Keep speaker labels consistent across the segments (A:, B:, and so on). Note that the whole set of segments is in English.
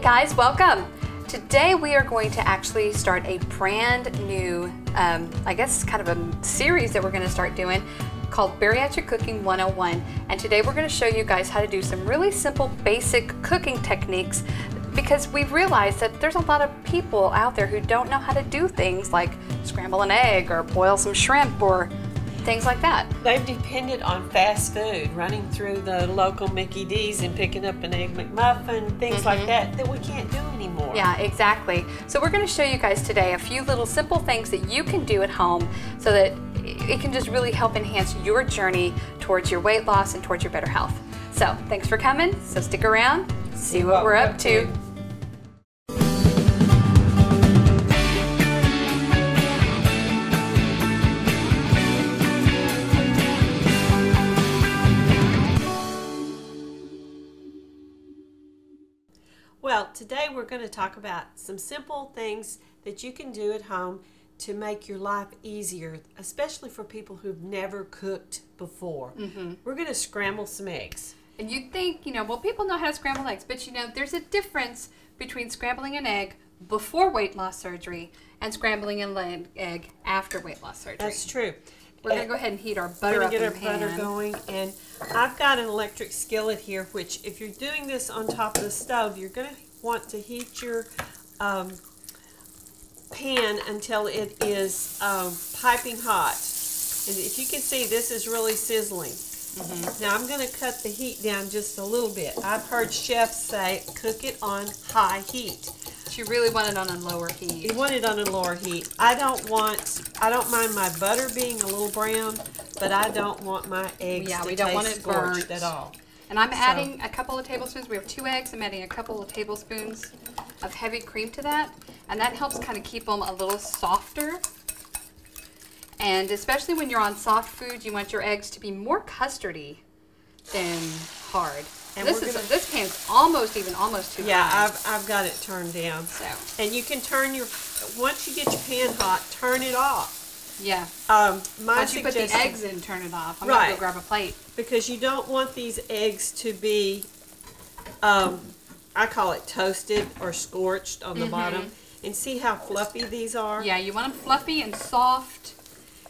A: guys, welcome. Today we are going to actually start a brand new, I guess kind of a series that we're going to start doing called Bariatric Cooking 101. And today we're going to show you guys how to do some really simple basic cooking techniques, because we've realized that there's a lot of people out there who don't know how to do things like scramble an egg or boil some shrimp or things like that.
B: They've depended on fast food, running through the local Mickey D's and picking up an Egg McMuffin, things like that we can't do anymore.
A: Yeah, exactly. So we're going to show you guys today a few little simple things that you can do at home so that it can just really help enhance your journey towards your weight loss and towards your better health. So thanks for coming. So stick around, see what we're up to.
B: Well, today we're going to talk about some simple things that you can do at home to make your life easier, especially for people who've never cooked before. We're going to scramble some eggs.
A: And you'd think, well, people know how to scramble eggs, but there's a difference between scrambling an egg before weight loss surgery and scrambling an egg after weight loss surgery.
B: That's true.
A: We're going to go ahead and heat our butter up in the pan.
B: Get our butter going, and I've got an electric skillet here, which if you're doing this on top of the stove, you're going to want to heat your pan until it is piping hot. And if you can see, this is really sizzling. Now I'm going to cut the heat down just a little bit. I've heard chefs say cook it on high heat.
A: You really want it on a lower heat.
B: You want it on a lower heat. I don't mind my butter being a little brown, but I don't want my eggs to taste scorched at all.
A: And I'm adding a couple of tablespoons. We have 2 eggs. I'm adding a couple of tablespoons of heavy cream to that, and that helps kind of keep them a little softer. And especially when you're on soft foods, you want your eggs to be more custardy than hard. And this pan's almost too hot.
B: Yeah, I've got it turned down.
A: So.
B: And you can turn once you get your pan hot, turn it off.
A: Yeah.
B: Once
A: you put the eggs in, turn it off. I'm
B: right.
A: going to go grab a plate.
B: Because you don't want these eggs to be, I call it toasted or scorched on the bottom. And see how fluffy these are?
A: Yeah, you want them fluffy and soft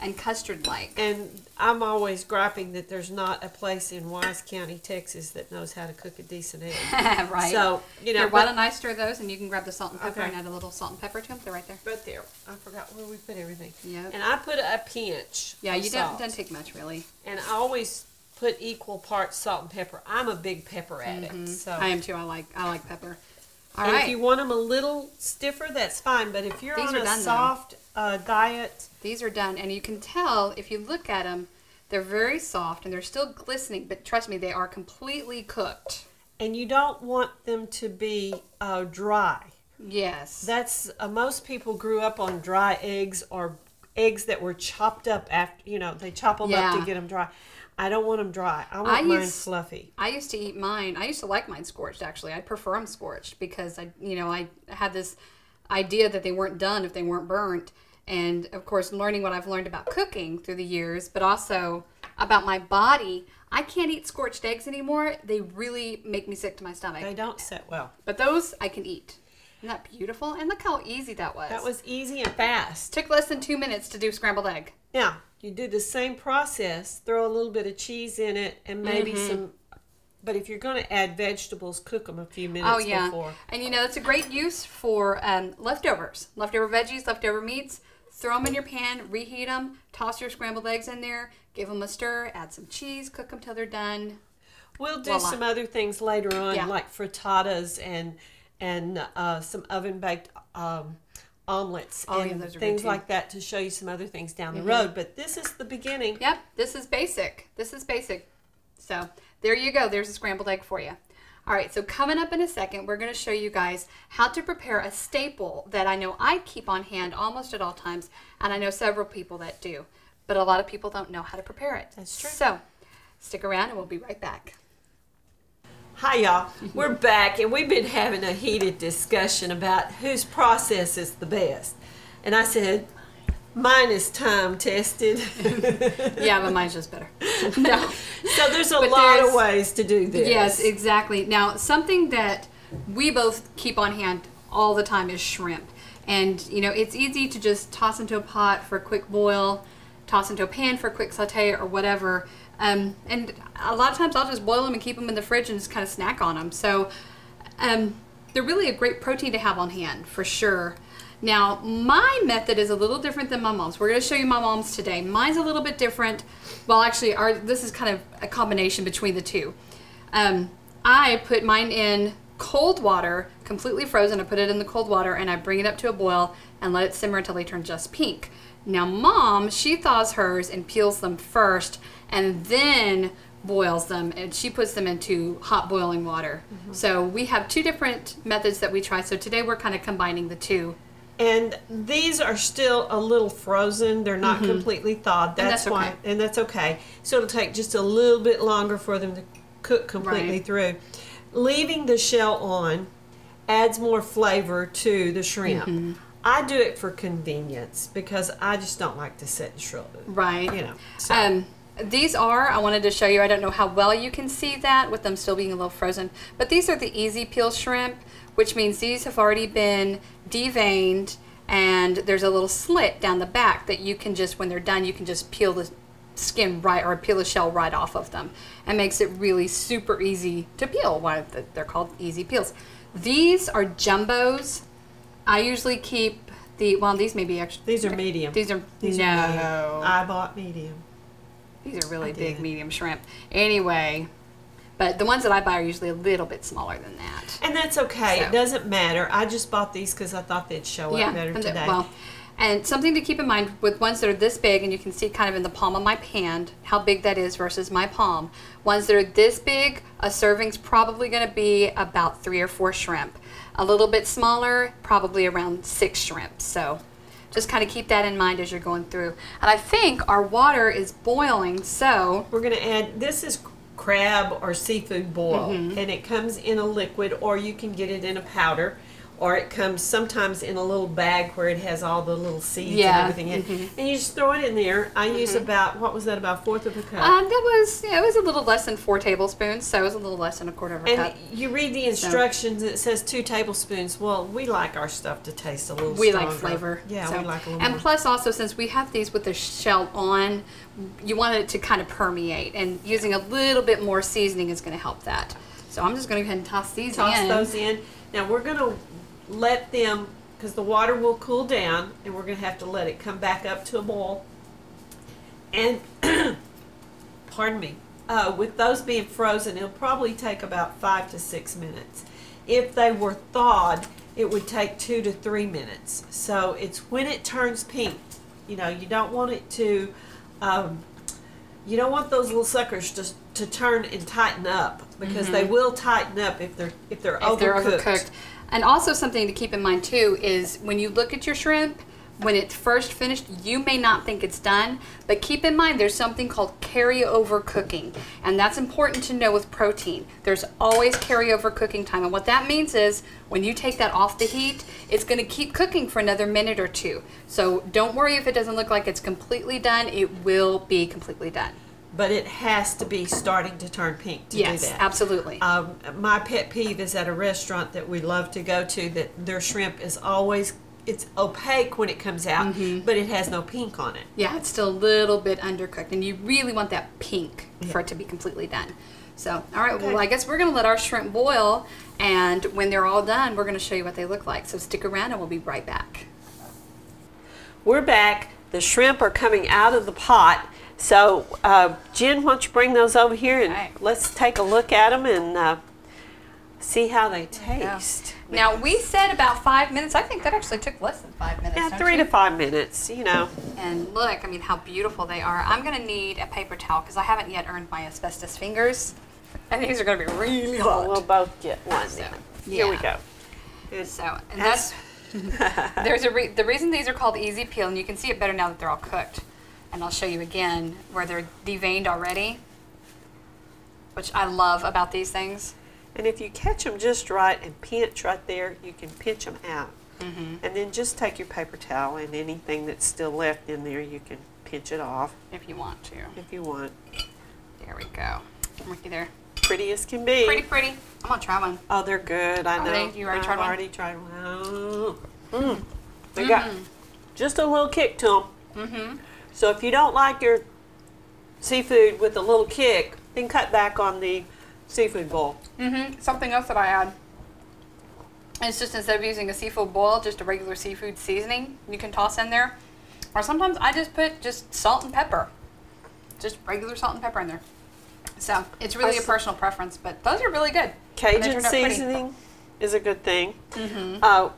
A: and custard-like.
B: And I'm always griping that there's not a place in Wise County, Texas that knows how to cook a decent egg.
A: Right.
B: So,
A: Here, why don't I stir those, and you can grab the salt and pepper and add a little salt and pepper to them. They're right there.
B: Right there. I forgot where we put everything.
A: Yep.
B: And I put a pinch of salt.
A: Don't take much, really.
B: And I always put equal parts salt and pepper. I'm a big pepper addict. So
A: I am too. I like pepper. All
B: and
A: right.
B: if you want them a little stiffer, that's fine. But if you're on a soft diet,
A: these are done, and you can tell if you look at them, they're very soft and they're still glistening. But trust me, they are completely cooked.
B: And you don't want them to be dry.
A: Yes.
B: That's most people grew up on dry eggs or eggs that were chopped up after. They chop them up to get them dry. I don't want them dry. I want mine fluffy.
A: I used to eat mine. I used to like mine scorched, actually. I prefer them scorched because I had this idea that they weren't done if they weren't burnt. And of course, learning what I've learned about cooking through the years, but also about my body, I can't eat scorched eggs anymore. They really make me sick to my stomach.
B: They don't sit well.
A: But those I can eat. Isn't that beautiful? And look how easy that was.
B: That was easy and fast.
A: Took less than 2 minutes to do scrambled egg.
B: Now, you do the same process, throw a little bit of cheese in it and maybe some, but if you're going to add vegetables, cook them a few minutes before.
A: And that's a great use for leftovers. Leftover veggies, leftover meats. Throw them in your pan, reheat them, toss your scrambled eggs in there, give them a stir, add some cheese, cook them till they're done.
B: We'll do some other things later on, like frittatas and some oven-baked omelets and things like that to show you some other things down the road. But this is the beginning.
A: Yep, this is basic. So there you go. There's a scrambled egg for you. All right, so coming up in a second, we're going to show you guys how to prepare a staple that I know I keep on hand almost at all times, and I know several people that do, but a lot of people don't know how to prepare it.
B: That's true.
A: So stick around and we'll be right back.
B: Hi y'all, we're back and we've been having a heated discussion about whose process is the best. And I said, Mine is time tested.
A: Yeah, but mine's just better. No.
B: So there's a lot of ways to do this.
A: Yes, exactly. Now, something that we both keep on hand all the time is shrimp. And you know, it's easy to just toss into a pot for a quick boil, toss into a pan for a quick saute or whatever. And a lot of times I'll just boil them and keep them in the fridge and just kind of snack on them. So they're really a great protein to have on hand for sure. Now, my method is a little different than my mom's. We're going to show you my mom's today. Mine's a little bit different. Well, actually, this is kind of a combination between the two. I put mine in cold water, completely frozen. I put it in the cold water and I bring it up to a boil and let it simmer until they turn just pink. Now, Mom, she thaws hers and peels them first and then boils them, and she puts them into hot boiling water. So we have two different methods that we try. So today we're kind of combining the two.
B: And these are still a little frozen. They're not completely thawed. That's why,
A: okay.
B: and that's okay. So it'll take just a little bit longer for them to cook completely through. Leaving the shell on adds more flavor to the shrimp. I do it for convenience because I just don't like to sit and shrimp.
A: Right.
B: You know. So.
A: These are, I wanted to show you, I don't know how well you can see that with them still being a little frozen, but these are the easy peel shrimp, which means these have already been deveined and there's a little slit down the back that you can just, when they're done, you can just peel the skin right, or peel the shell right off of them, and makes it really super easy to peel. Why they're called easy peels. These are jumbos. I usually keep the, well, these may be extra.
B: These are medium.
A: These are,
B: These
A: no.
B: are medium. I bought medium.
A: These are really big medium shrimp. Anyway, but the ones that I buy are usually a little bit smaller than that.
B: And that's okay.
A: So.
B: It doesn't matter. I just bought these because I thought they'd show up better today.
A: Well, and something to keep in mind with ones that are this big, and you can see kind of in the palm of my hand how big that is versus my palm. Ones that are this big, a serving's probably going to be about 3 or 4 shrimp. A little bit smaller, probably around 6 shrimp. So just kind of keep that in mind as you're going through. And I think our water is boiling, so
B: we're going to add, this is crab or seafood boil, and it comes in a liquid, or you can get it in a powder, or it comes sometimes in a little bag where it has all the little seeds and everything in it. And you just throw it in there. I use about, what was that, about 1/4 of a cup?
A: that was, yeah, it was a little less than 4 tablespoons, so it was a little less than 1/4 of a cup.
B: And you read the instructions, it says 2 tablespoons. Well, we like our stuff to taste a little
A: We
B: stronger.
A: like flavor.
B: Yeah,
A: so.
B: we like a little
A: And
B: more.
A: plus also, since we have these with the shell on, you want it to kind of permeate, and using a little bit more seasoning is going to help that. So I'm just going to go ahead and toss these in.
B: Toss those in. Now we're going to let them, because the water will cool down, and we're going to have to let it come back up to a boil. And, pardon me, with those being frozen, it'll probably take about 5 to 6 minutes. If they were thawed, it would take 2 to 3 minutes. So it's when it turns pink. You know, you don't want it to, you don't want those little suckers to turn and tighten up, because they will tighten up if they're overcooked.
A: And also something to keep in mind too is when you look at your shrimp, when it's first finished, you may not think it's done, but keep in mind there's something called carryover cooking, and that's important to know with protein. There's always carryover cooking time, and what that means is when you take that off the heat, it's going to keep cooking for another minute or 2. So don't worry if it doesn't look like it's completely done. It will be completely done.
B: But it has to be starting to turn pink to do that.
A: Yes, absolutely.
B: My pet peeve is at a restaurant that we love to go to, that their shrimp is always, it's opaque when it comes out, but it has no pink on it.
A: Yeah, it's still a little bit undercooked, and you really want that pink for it to be completely done. So, all right, well, I guess we're going to let our shrimp boil, and when they're all done, we're going to show you what they look like. So stick around, and we'll be right back.
B: We're back. The shrimp are coming out of the pot. So, Jen, why don't you bring those over here, and let's take a look at them and see how they taste.
A: Now, we said about 5 minutes. I think that actually took less than 5 minutes.
B: Yeah, 3 to 5 minutes, you know.
A: And look, I mean, how beautiful they are. I'm going to need a paper towel because I haven't yet earned my asbestos fingers. And these are going to be really hot.
B: We'll both get one.
A: So,
B: Here we go.
A: And so, and that's the reason these are called easy peel, and you can see it better now that they're all cooked. And I'll show you again where they're deveined already, which I love about these things.
B: And if you catch them just right and pinch right there, you can pinch them out. And then just take your paper towel, and anything that's still left in there, you can pinch it off.
A: If you want to.
B: If you want.
A: There we go. I'm with you there.
B: Pretty as can be.
A: Pretty pretty. I'm gonna try one.
B: Oh, they're good. I know.
A: You already tried one?
B: I've already tried one. They got just a little kick to them. So if you don't like your seafood with a little kick, then cut back on the seafood boil.
A: Something else that I add. It's just instead of using a seafood boil, just a regular seafood seasoning you can toss in there. Or sometimes I just put just salt and pepper. Just regular salt and pepper in there. So it's really a personal preference, but those are really good.
B: Cajun seasoning is a good thing.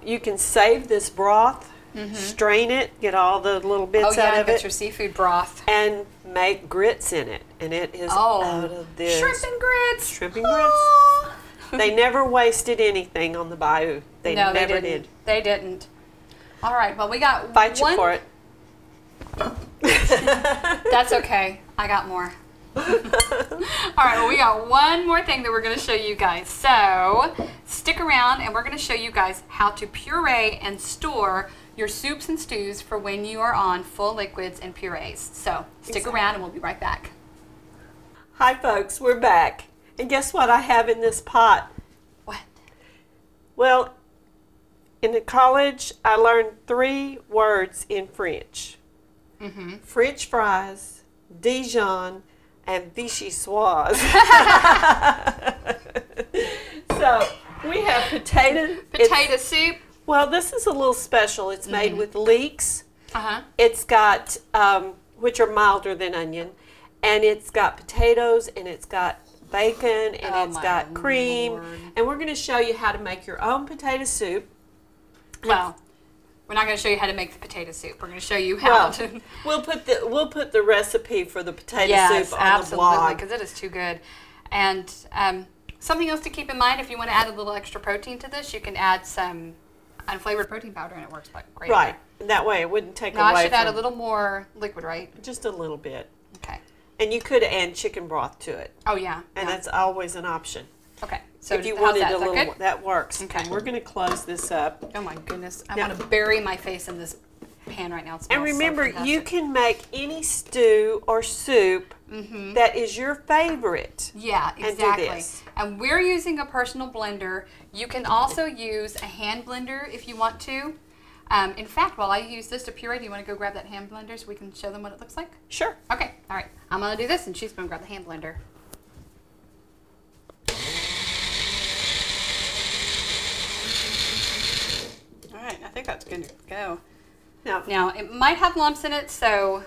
B: You can save this broth, strain it, get all the little bits out of it.
A: Your seafood broth.
B: And make grits in it. And it is out of this.
A: Shrimp and grits.
B: Shrimp and grits. They never wasted anything on the bayou. They never did.
A: They didn't. All right, well, we got
B: Fight you for it.
A: That's okay. I got more. All right, well, we got one more thing that we're going to show you guys. So stick around, and we're going to show you guys how to puree and store your soups and stews for when you are on full liquids and purees. So stick around, and we'll be right back.
B: Hi, folks. We're back. And guess what I have in this pot?
A: What?
B: Well, in college, I learned 3 words in French. French fries, Dijon, and vichyssoise. So we have potato
A: soup.
B: Well, this is a little special. It's made with leeks. It's got, which are milder than onion, and it's got potatoes, and it's got bacon, and it's got cream. And we're going to show you how to make your own potato soup.
A: Well, we're not going to show you how to make the potato soup. We're going to show you how to.
B: We'll put the recipe for the potato soup on the blog,
A: because it is too good. And something else to keep in mind: if you want to add a little extra protein to this, you can add some unflavored protein powder, and it works great.
B: Right. That way, it wouldn't take away.
A: I should add a little more liquid, right?
B: Just a little bit.
A: Okay.
B: And you could add chicken broth to it.
A: Oh yeah.
B: And that's always an option.
A: Okay. So
B: if you wanted a little, that works.
A: Okay.
B: And we're going to close this up.
A: Oh my goodness! I want to bury my face in this pan right now. It smells
B: and remember,
A: so
B: you can make any stew or soup that is your favorite.
A: Yeah, exactly. And we're using a personal blender. You can also use a hand blender if you want to. In fact, while I use this to puree, do you want to go grab that hand blender so we can show them what it looks like? Sure. Okay. All right. I'm going to do this, and she's going to grab the hand blender. I think that's good to go. Now it might have lumps in it, so.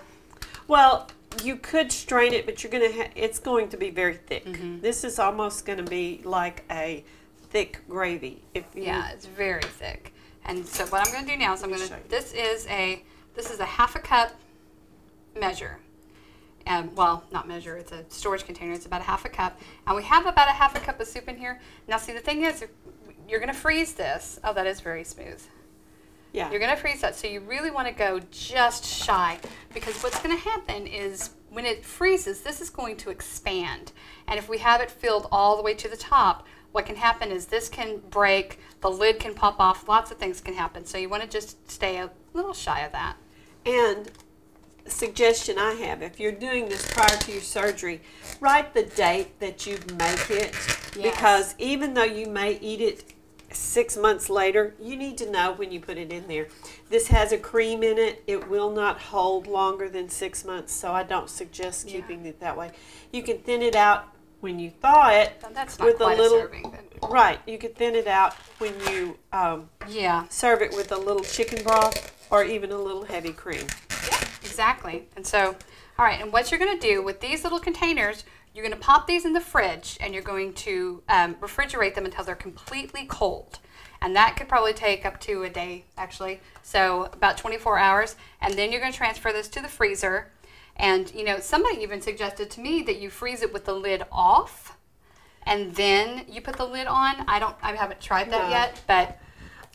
B: Well, you could strain it, but it's going to be very thick. This is almost going to be like a thick gravy.
A: Yeah, it's very thick. And so what I'm going to do now is this is a half a cup measure. Well, not measure, it's a storage container. It's about a half a cup. And we have about a half a cup of soup in here. Now see, the thing is, you're going to freeze this. Oh, that is very smooth. Yeah. You're going to freeze that, so you really want to go just shy, because what's going to happen is when it freezes, this is going to expand. And if we have it filled all the way to the top, what can happen is this can break, the lid can pop off, lots of things can happen. So you want to just stay a little shy of that.
B: And a suggestion I have, if you're doing this prior to your surgery, write the date that you make it, because even though you may eat it 6 months later, you need to know when you put it in there. This has a cream in it. It will not hold longer than 6 months, so I don't suggest keeping it that way. You can thin it out when you thaw it.
A: That's not quite a serving.
B: Right, you can thin it out when you serve it with a little chicken broth or even a little heavy cream.
A: Yeah, exactly. And so, all right, and what you're going to do with these little containers, you're going to pop these in the fridge, and you're going to refrigerate them until they're completely cold. And that could probably take up to a day, actually, so about 24 hours. And then you're going to transfer this to the freezer. And, you know, somebody even suggested to me that you freeze it with the lid off, and then you put the lid on. I haven't tried that yet, but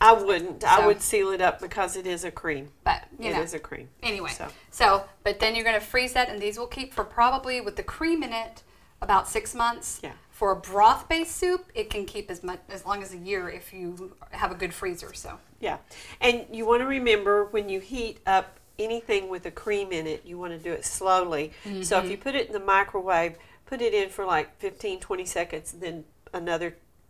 B: I wouldn't. So, I would seal it up because it is a cream.
A: But it
B: is a cream.
A: Anyway, so but then you're going to freeze that, and these will keep for probably, with the cream in it, about 6 months. Yeah. For a broth-based soup, it can keep as long as a year if you have a good freezer. So. Yeah,
B: and you want to remember when you heat up anything with a cream in it, you want to do it slowly. So if you put it in the microwave, put it in for like 15-20 seconds, and then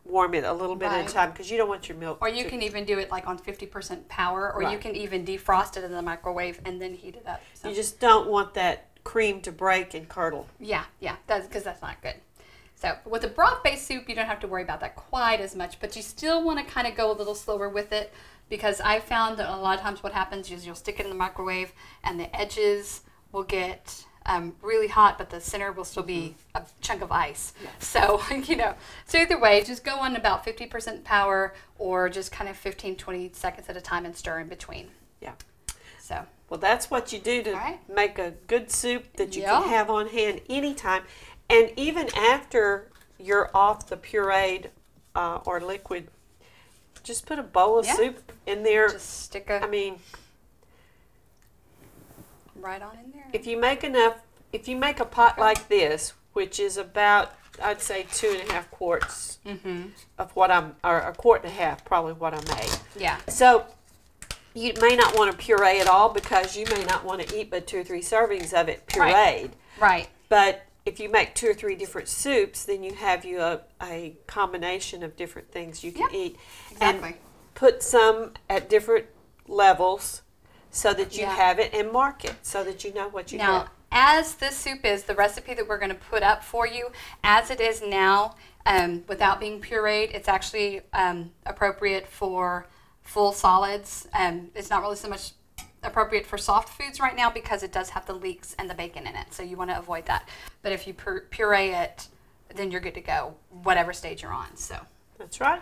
B: warm it a little bit at a time, because you don't want your milk.
A: Or you can even do it like on 50% power, or you can even defrost it in the microwave and then heat it up. So.
B: You just don't want that cream to break and curdle.
A: Yeah, because that's not good. So with a broth-based soup, you don't have to worry about that quite as much, but you still want to kind of go a little slower with it, because I found that a lot of times what happens is you'll stick it in the microwave and the edges will get really hot, but the center will still be a chunk of ice. Yeah. So, so either way, just go on about 50% power, or just kind of 15-20 seconds at a time and stir in between.
B: Yeah.
A: So.
B: Well, that's what you do to make a good soup that you can have on hand anytime. And even after you're off the pureed or liquid, just put a bowl of soup in there.
A: Just stick right on in there.
B: If you make a pot like this, which is about, I'd say 2.5 quarts of what or a quart and a half, probably what I made.
A: Yeah.
B: So you may not want to puree it all, because you may not want to eat but 2 or 3 servings of it pureed.
A: Right.
B: But if you make 2 or 3 different soups, then you have a combination of different things you can eat.
A: Exactly.
B: And put some at different levels, so that you have it, and mark it so that you know what you have.
A: Now, as this soup is, the recipe that we're going to put up for you, as it is now, without being pureed, it's actually appropriate for full solids. It's not really so much appropriate for soft foods right now, because it does have the leeks and the bacon in it, so you want to avoid that. But if you puree it, then you're good to go, whatever stage you're on. So
B: that's right.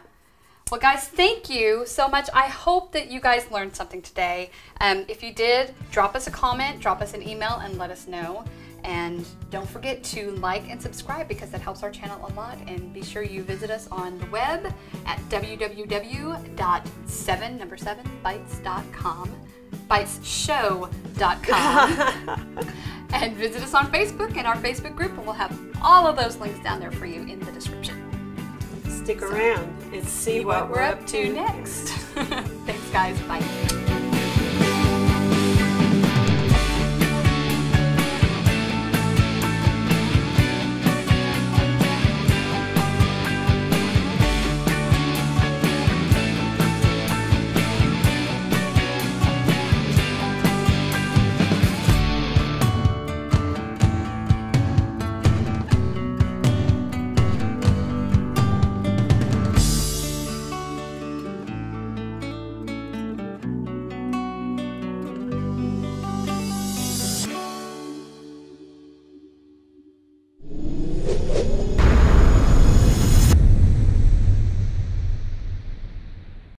A: Well, guys, thank you so much. I hope that you guys learned something today. If you did, drop us a comment, drop us an email, and let us know. And don't forget to like and subscribe, because that helps our channel a lot. And be sure you visit us on the web at www.7bites.com, bitesshow.com. And visit us on Facebook and our Facebook group, and we'll have all of those links down there for you in the description.
B: Stick around and see what we're up to
A: next. Thanks, guys. Bye.